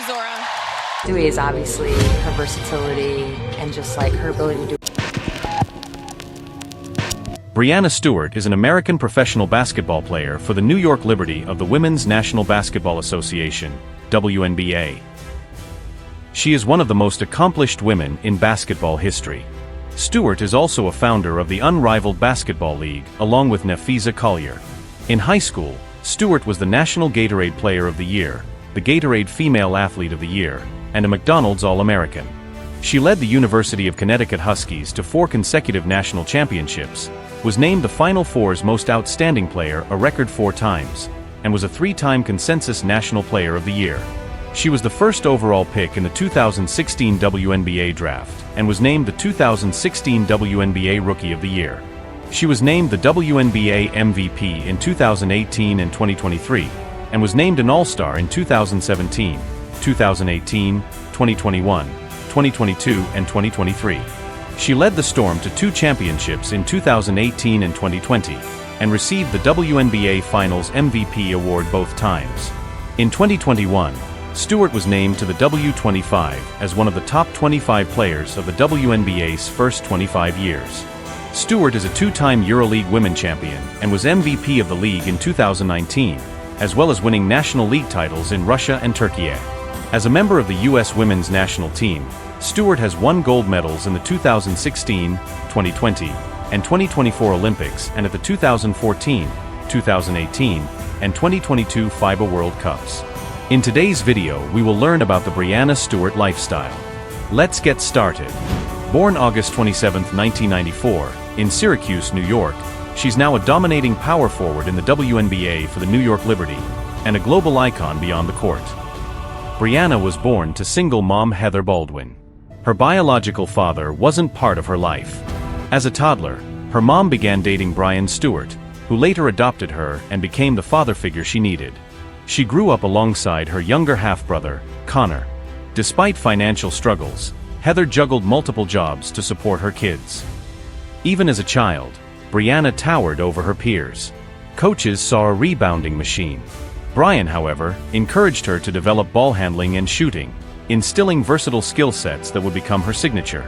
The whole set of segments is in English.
Zora. Dewey is obviously her versatility and just like her ability to do. Breanna Stewart is an American professional basketball player for the New York Liberty of the Women's National Basketball Association, WNBA. She is one of the most accomplished women in basketball history. Stewart is also a founder of the Unrivaled Basketball League, along with Nafisa Collier. In high school, Stewart was the National Gatorade Player of the Year, the Gatorade Female Athlete of the Year, and a McDonald's All-American. She led the University of Connecticut Huskies to 4 consecutive national championships, was named the Final Four's Most Outstanding Player a record 4 times, and was a 3-time Consensus National Player of the Year. She was the first overall pick in the 2016 WNBA Draft, and was named the 2016 WNBA Rookie of the Year. She was named the WNBA MVP in 2018 and 2023, and was named an All-Star in 2017, 2018, 2021, 2022, and 2023. She led the Storm to 2 championships in 2018 and 2020, and received the WNBA Finals MVP award both times. In 2021, Stewart was named to the W25 as one of the top 25 players of the WNBA's first 25 years. Stewart is a 2-time EuroLeague Women Champion and was MVP of the league in 2019, as well as winning National League titles in Russia and Turkey. As a member of the U.S. Women's National Team, Stewart has won gold medals in the 2016, 2020, and 2024 Olympics and at the 2014, 2018, and 2022 FIBA World Cups. In today's video, we will learn about the Breanna Stewart lifestyle. Let's get started. Born August 27, 1994, in Syracuse, New York, she's now a dominating power forward in the WNBA for the New York Liberty, and a global icon beyond the court. Breanna was born to single mom Heather Baldwin. Her biological father wasn't part of her life. As a toddler, her mom began dating Brian Stewart, who later adopted her and became the father figure she needed. She grew up alongside her younger half-brother, Connor. Despite financial struggles, Heather juggled multiple jobs to support her kids. Even as a child, Breanna towered over her peers. Coaches saw a rebounding machine. Brian, however, encouraged her to develop ball handling and shooting, instilling versatile skill sets that would become her signature.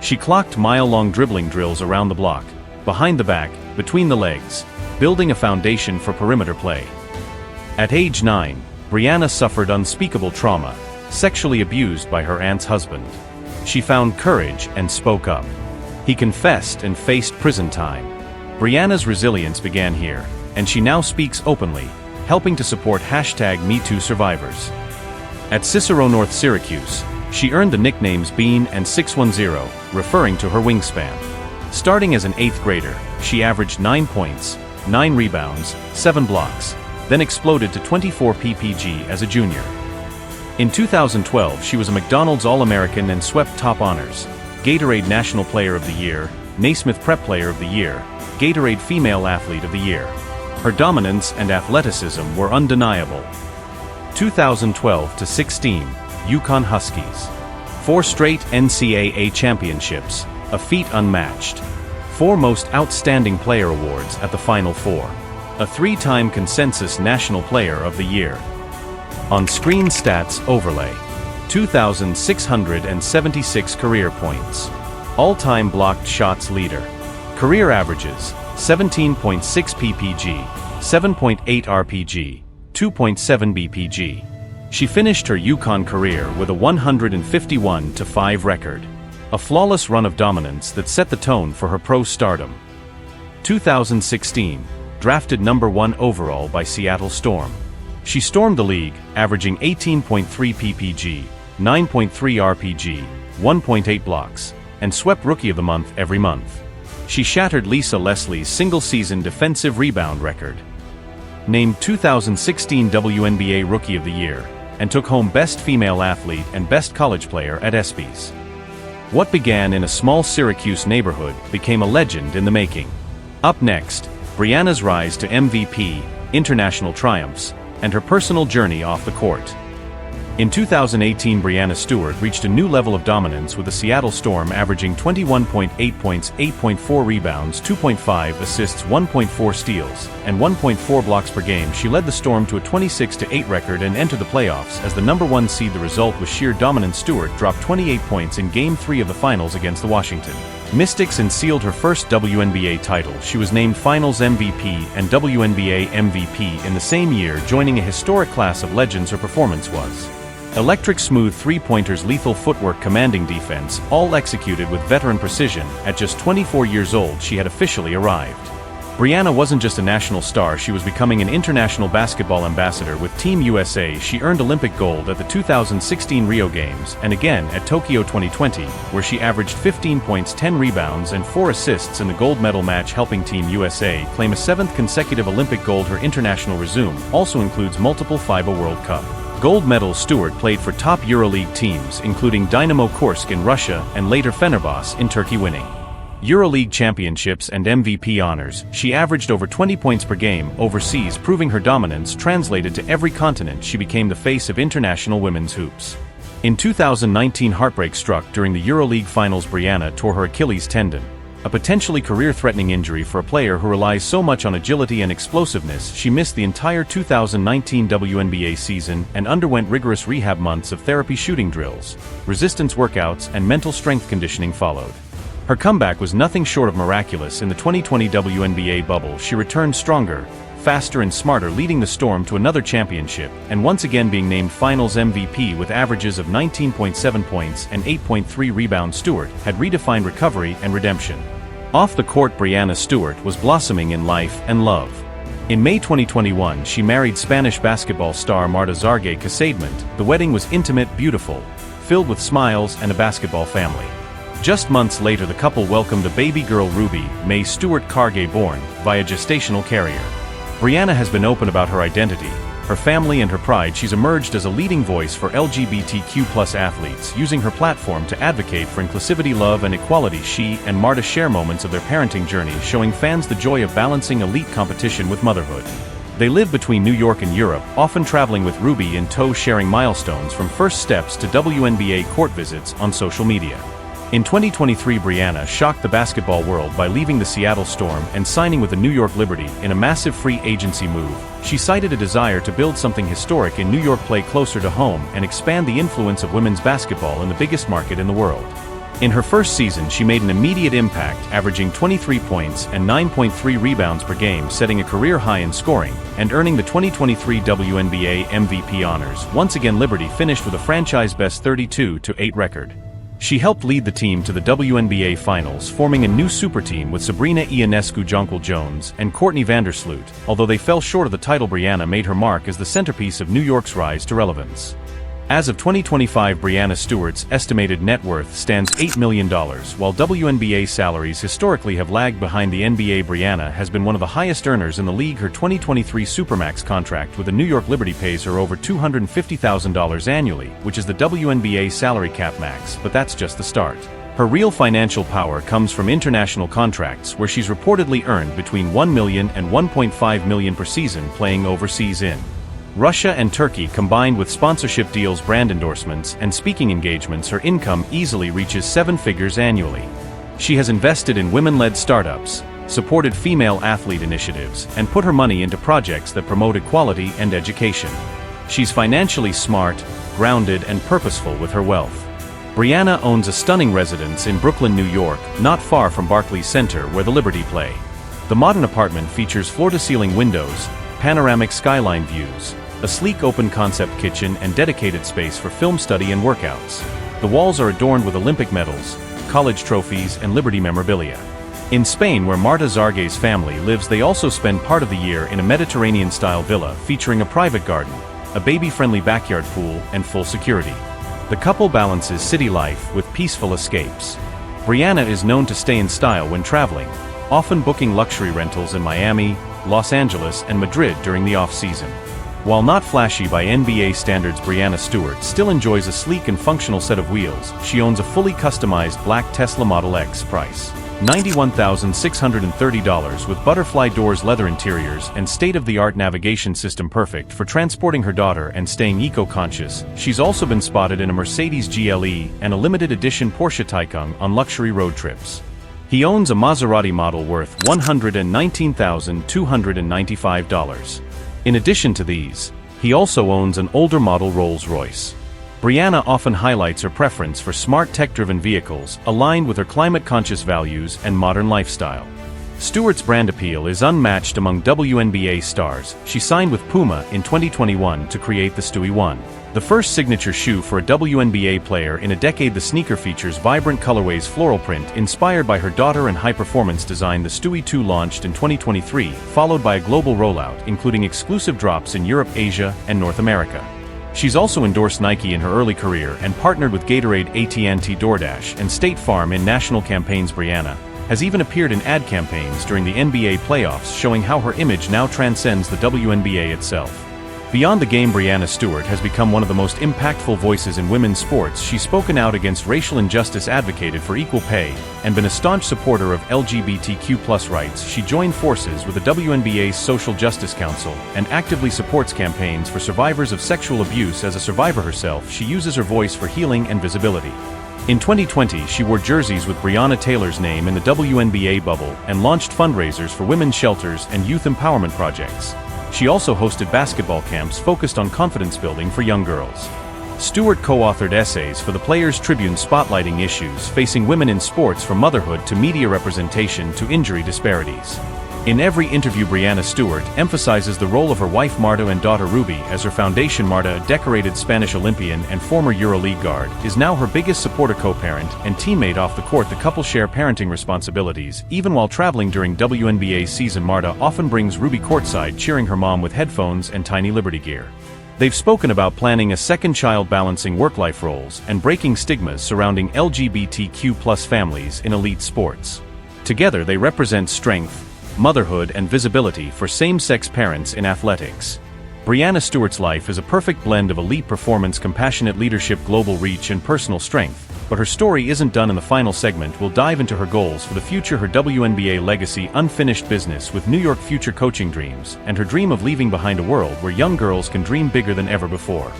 She clocked mile-long dribbling drills around the block, behind the back, between the legs, building a foundation for perimeter play. At age 9, Breanna suffered unspeakable trauma, sexually abused by her aunt's husband. She found courage and spoke up. He confessed and faced prison time. Breanna's resilience began here, and she now speaks openly, helping to support #MeToo survivors. At Cicero North Syracuse, she earned the nicknames Bean and 610, referring to her wingspan. Starting as an 8th grader, she averaged 9 points, 9 rebounds, 7 blocks, then exploded to 24 ppg as a junior. In 2012, she was a McDonald's All-American and swept top honors, Gatorade National Player of the Year, Naismith Prep Player of the Year, Gatorade Female Athlete of the Year. Her dominance and athleticism were undeniable. 2012-16, UConn Huskies. 4 straight NCAA championships, a feat unmatched. 4 Most Outstanding Player awards at the Final Four. A 3-time Consensus National Player of the Year. On-screen stats overlay. 2,676 career points. All-time blocked shots leader. Career averages, 17.6 ppg, 7.8 rpg, 2.7 bpg. She finished her UConn career with a 151-5 record. A flawless run of dominance that set the tone for her pro stardom. 2016, drafted number 1 overall by Seattle Storm. She stormed the league, averaging 18.3 ppg, 9.3 rpg, 1.8 blocks, and swept Rookie of the Month every month. She shattered Lisa Leslie's single-season defensive rebound record. Named 2016 WNBA Rookie of the Year, and took home Best Female Athlete and Best College Player at ESPYs. What began in a small Syracuse neighborhood became a legend in the making. Up next, Breanna's rise to MVP, international triumphs, and her personal journey off the court. In 2018, Breanna Stewart reached a new level of dominance with the Seattle Storm, averaging 21.8 points, 8.4 rebounds, 2.5 assists, 1.4 steals, and 1.4 blocks per game. She led the Storm to a 26-8 record and entered the playoffs as the #1 seed. The result was sheer dominance. Stewart dropped 28 points in Game 3 of the finals against the Washington Mystics and sealed her first WNBA title. She was named Finals MVP and WNBA MVP in the same year, joining a historic class of legends. Her performance was electric: smooth three-pointers, lethal footwork, commanding defense, all executed with veteran precision. At just 24 years old, she had officially arrived. Breanna wasn't just a national star, she was becoming an international basketball ambassador. With Team USA, she earned Olympic gold at the 2016 Rio Games and again at Tokyo 2020, where she averaged 15 points, 10 rebounds, and 4 assists in the gold medal match, helping Team USA claim a 7th consecutive Olympic gold. Her international resume also includes multiple FIBA World Cup gold medals. Stewart played for top EuroLeague teams, including Dynamo Kursk in Russia and later Fenerbahce in Turkey, winning EuroLeague championships and MVP honors. She averaged over 20 points per game overseas, proving her dominance translated to every continent. She became the face of international women's hoops. In 2019, heartbreak struck during the EuroLeague finals. Breanna tore her Achilles tendon, a potentially career-threatening injury for a player who relies so much on agility and explosiveness. She missed the entire 2019 WNBA season and underwent rigorous rehab. Months of therapy, shooting drills, resistance workouts, and mental strength conditioning followed. Her comeback was nothing short of miraculous. In the 2020 WNBA bubble, she returned stronger, faster, and smarter, leading the Storm to another championship and once again being named Finals MVP with averages of 19.7 points and 8.3 rebounds. Stewart had redefined recovery and redemption. Off the court, Breanna Stewart was blossoming in life and love. In May 2021, she married Spanish basketball star Marta Zargay Casadement. The wedding was intimate, beautiful, filled with smiles and a basketball family. Just months later, the couple welcomed a baby girl, Ruby May Stewart Cargay, born via gestational carrier. Breanna has been open about her identity, her family, and her pride. She's emerged as a leading voice for LGBTQ+ athletes, using her platform to advocate for inclusivity, love, and equality. She and Marta share moments of their parenting journey, showing fans the joy of balancing elite competition with motherhood. They live between New York and Europe, often traveling with Ruby in tow, sharing milestones from first steps to WNBA court visits on social media. In 2023, Breanna shocked the basketball world by leaving the Seattle Storm and signing with the New York Liberty in a massive free agency move. She cited a desire to build something historic in New York, play closer to home, and expand the influence of women's basketball in the biggest market in the world. In her first season, she made an immediate impact, averaging 23 points and 9.3 rebounds per game, setting a career high in scoring, and earning the 2023 WNBA MVP honors. Once again, Liberty finished with a franchise-best 32-8 record. She helped lead the team to the WNBA Finals, forming a new super team with Sabrina Ionescu-Jonquil-Jones and Courtney Vandersloot. Although they fell short of the title, Breanna made her mark as the centerpiece of New York's rise to relevance. As of 2025, Breanna Stewart's estimated net worth stands $8 million, while WNBA salaries historically have lagged behind the NBA. Breanna has been one of the highest earners in the league. Her 2023 Supermax contract with the New York Liberty pays her over $250,000 annually, which is the WNBA salary cap max, but that's just the start. Her real financial power comes from international contracts, where she's reportedly earned between $1 million and $1.5 million per season playing overseas in Russia and Turkey. Combined with sponsorship deals, brand endorsements, and speaking engagements, her income easily reaches 7 figures annually. She has invested in women-led startups, supported female athlete initiatives, and put her money into projects that promote equality and education. She's financially smart, grounded, and purposeful with her wealth. Breanna owns a stunning residence in Brooklyn, New York, not far from Barclays Center, where the Liberty play. The modern apartment features floor-to-ceiling windows, panoramic skyline views, a sleek open-concept kitchen, and dedicated space for film study and workouts. The walls are adorned with Olympic medals, college trophies, and Liberty memorabilia. In Spain, where Marta Zargay's family lives, they also spend part of the year in a Mediterranean-style villa featuring a private garden, a baby-friendly backyard pool, and full security. The couple balances city life with peaceful escapes. Breanna is known to stay in style when traveling, often booking luxury rentals in Miami, Los Angeles, and Madrid during the off-season. While not flashy by NBA standards, Breanna Stewart still enjoys a sleek and functional set of wheels. She owns a fully customized black Tesla Model X Price. $91,630 with butterfly doors, leather interiors, and state-of-the-art navigation system, perfect for transporting her daughter and staying eco-conscious. She's also been spotted in a Mercedes GLE and a limited edition Porsche Taycan on luxury road trips. He owns a Maserati model worth $119,295. In addition to these, he also owns an older model Rolls-Royce. Breanna often highlights her preference for smart tech-driven vehicles aligned with her climate-conscious values and modern lifestyle. Stewart's brand appeal is unmatched among WNBA stars. She signed with Puma in 2021 to create the Stewie 1. The first signature shoe for a WNBA player in a decade. The sneaker features vibrant colorways, floral print inspired by her daughter, and high-performance design. The Stewie 2 launched in 2023, followed by a global rollout, including exclusive drops in Europe, Asia, and North America. She's also endorsed Nike in her early career and partnered with Gatorade, AT&T, DoorDash, and State Farm in national campaigns. Breanna has even appeared in ad campaigns during the NBA playoffs, showing how her image now transcends the WNBA itself. Beyond the game, Breanna Stewart has become one of the most impactful voices in women's sports. She's spoken out against racial injustice, advocated for equal pay, and been a staunch supporter of LGBTQ+ rights. She joined forces with the WNBA's Social Justice Council and actively supports campaigns for survivors of sexual abuse. As a survivor herself, she uses her voice for healing and visibility. In 2020, she wore jerseys with Breonna Taylor's name in the WNBA bubble and launched fundraisers for women's shelters and youth empowerment projects. She also hosted basketball camps focused on confidence building for young girls. Stewart co-authored essays for the Players Tribune spotlighting issues facing women in sports, from motherhood to media representation to injury disparities. In every interview, Breanna Stewart emphasizes the role of her wife Marta and daughter Ruby as her foundation. Marta, a decorated Spanish Olympian and former EuroLeague guard, is now her biggest supporter, co-parent, and teammate off the court. The couple share parenting responsibilities. Even while traveling during WNBA season, Marta often brings Ruby courtside, cheering her mom with headphones and tiny Liberty gear. They've spoken about planning a second child, balancing work-life roles, and breaking stigmas surrounding LGBTQ+ families in elite sports. Together they represent strength, motherhood, and visibility for same-sex parents in athletics. Breanna Stewart's life is a perfect blend of elite performance, compassionate leadership, global reach, and personal strength. But her story isn't done. In the final segment, we'll dive into her goals for the future, her WNBA legacy, unfinished business with New York, future coaching dreams, and her dream of leaving behind a world where young girls can dream bigger than ever before.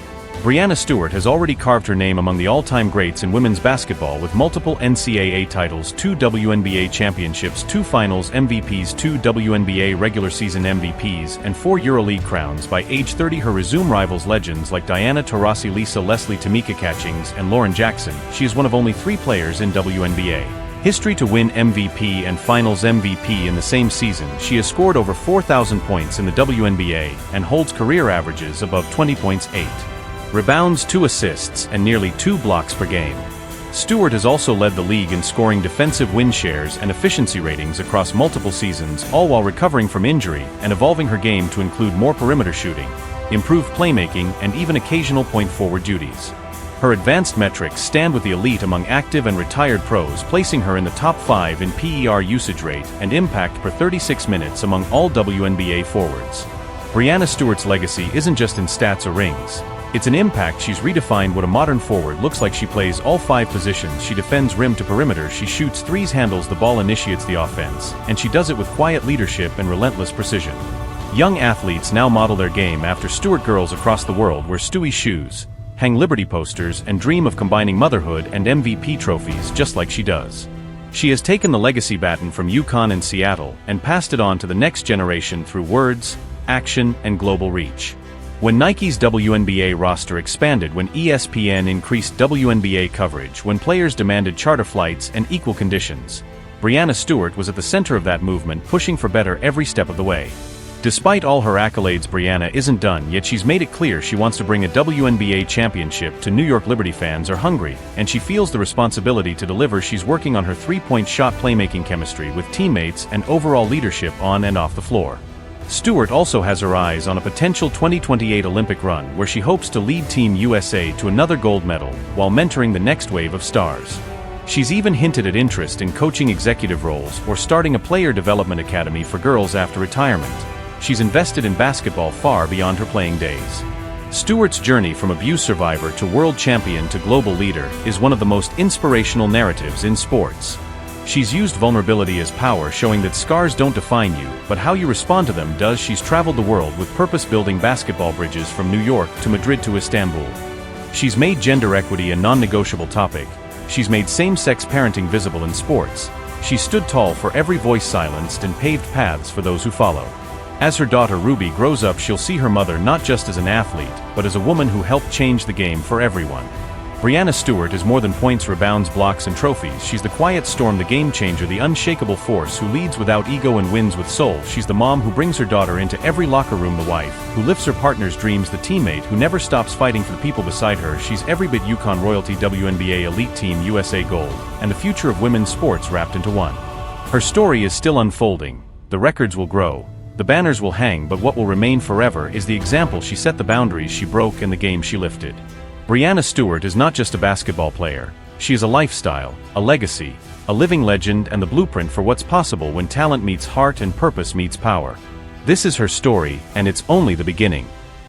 Breanna Stewart has already carved her name among the all-time greats in women's basketball with multiple NCAA titles, 2 WNBA championships, 2 finals MVPs, 2 WNBA regular season MVPs, and 4 EuroLeague crowns. By age 30, her resume rivals legends like Diana Taurasi, Lisa Leslie, Tamika Catchings, and Lauren Jackson. She is one of only 3 players in WNBA history to win MVP and Finals MVP in the same season. She has scored over 4,000 points in the WNBA and holds career averages above 20 points, 8 rebounds, 2 assists, and nearly 2 blocks per game. Stewart has also led the league in scoring, defensive win shares, and efficiency ratings across multiple seasons, all while recovering from injury and evolving her game to include more perimeter shooting, improved playmaking, and even occasional point forward duties. Her advanced metrics stand with the elite among active and retired pros, placing her in the top 5 in PER usage rate and impact per 36 minutes among all WNBA forwards. Breanna Stewart's legacy isn't just in stats or rings. It's an impact. She's redefined what a modern forward looks like. She plays all 5 positions. She defends rim to perimeter. She shoots threes, handles the ball, initiates the offense, and she does it with quiet leadership and relentless precision. Young athletes now model their game after Stewart. Girls across the world wear Stewie shoes, hang Liberty posters, and dream of combining motherhood and MVP trophies just like she does. She has taken the legacy baton from UConn and Seattle and passed it on to the next generation through words, action, and global reach. When Nike's WNBA roster expanded, when ESPN increased WNBA coverage, when players demanded charter flights and equal conditions, Breanna Stewart was at the center of that movement, pushing for better every step of the way. Despite all her accolades, Breanna isn't done yet. She's made it clear she wants to bring a WNBA championship to New York. Liberty fans are hungry, and she feels the responsibility to deliver. She's working on her three-point shot, playmaking, chemistry with teammates, and overall leadership on and off the floor. Stewart also has her eyes on a potential 2028 Olympic run where she hopes to lead Team USA to another gold medal while mentoring the next wave of stars. She's even hinted at interest in coaching executive roles or starting a player development academy for girls after retirement. She's invested in basketball far beyond her playing days. Stewart's journey from abuse survivor to world champion to global leader is one of the most inspirational narratives in sports. She's used vulnerability as power, showing that scars don't define you, but how you respond to them does. She's traveled the world with purpose-building basketball bridges from New York to Madrid to Istanbul. She's made gender equity a non-negotiable topic. She's made same-sex parenting visible in sports. She stood tall for every voice silenced and paved paths for those who follow. As her daughter Ruby grows up, she'll see her mother not just as an athlete, but as a woman who helped change the game for everyone. Breanna Stewart is more than points, rebounds, blocks, and trophies. She's the quiet storm, the game changer, the unshakable force who leads without ego and wins with soul. She's the mom who brings her daughter into every locker room, the wife who lifts her partner's dreams, the teammate who never stops fighting for the people beside her. She's every bit UConn royalty, WNBA elite team, USA gold, and the future of women's sports wrapped into one. Her story is still unfolding. The records will grow. The banners will hang, but what will remain forever is the example she set, the boundaries she broke, and the game she lifted. Breanna Stewart is not just a basketball player. She is a lifestyle, a legacy, a living legend, and the blueprint for what's possible when talent meets heart and purpose meets power. This is her story, and it's only the beginning.